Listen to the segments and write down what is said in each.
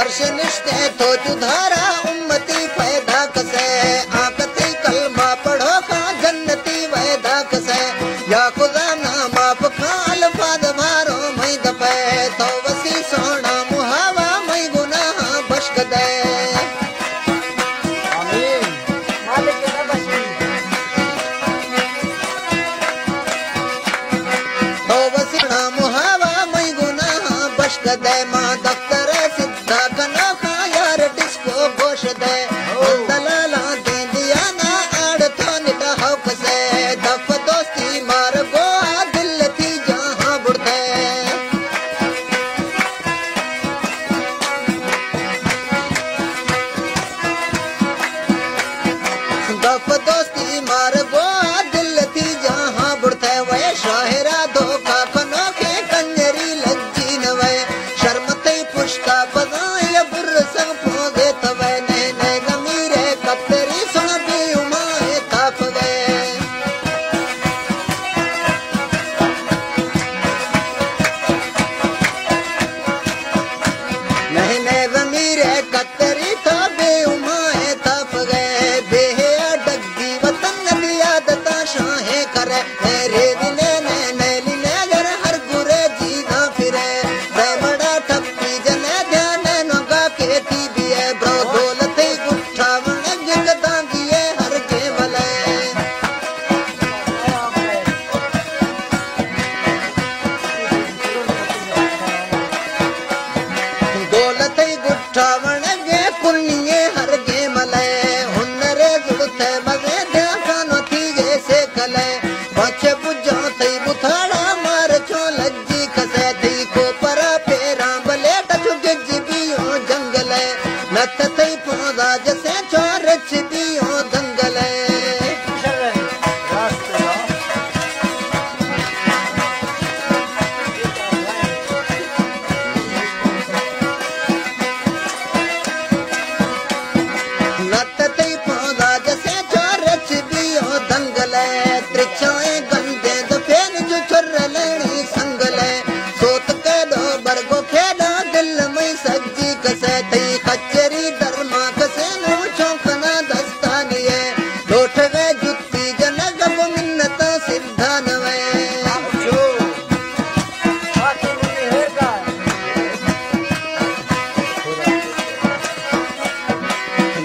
वर्ष निष्ठे तो जुधारा उम्मती पैदा कसे आकती कलमा पढ़ो का जन्नती वैदा कसे या खुदा ना माफ का अल्फाज मारो मई दपे तो वसी सोना मुहावा मई गुनाह बख्श दे आमीन मालिक ना बख्शी तो वसी ना मुहावा मई गुनाह बख्श दे मां दफ्तर सिद्धा कना का यार डिस्को गोश दे दलाला दे दिया ना आड़ तो निटा हक से दफ दोस्ती मार गो दिल थी जहां बुढ़े दफ दोस्ती मार गो दिल थी जहां बुढ़े वे शाहरा धोखा कनो के कंजरी लज्जी न वे शर्म ते पुष्का बजाय बुर संग पोगे तवे ने ने गमीरे कतरी सुन भी उमाए ताप वे नहीं ने गमीरे कतरी तो बे उमाए ताप गए बेहे डग्गी वतन दिया दता शाहे करे रे दिने ने लिने अगर हर गुरे जीना फिरे बड़ा ठप्पी जने ध्यान नगा के थी बिए ब्रो दौलत गुठा वन जगदा दिए हर के भले दौलत गुठा वन गे पुण्य हर के मले हुनरे जुड़ते मगे ध्यान थी गे से कले बचे बुझो थई बुथाड़ा मार छो लज्जी खसे थई को परा पेरा बले टचु गिबियो जंगले नत थई पौधा जसे चोर छिबियो दंगले नत थई पौधा जसे चोर छिबियो दंगले त्रिछाए गंदे दफेन जो चुर लेनी संगले सोत के दो बरगो खेड़ा दिल में सज्जी कसे थई कचरी दरमा कसे नो चौकना दस्तानिए लोट वे जुत्ती जनग मिन्नत सिद्धा नवे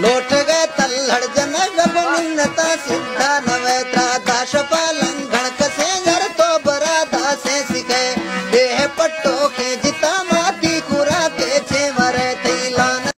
लोट गए तल्हड़ जनग मिन्नत सिद्धा नवे त्राता शपाल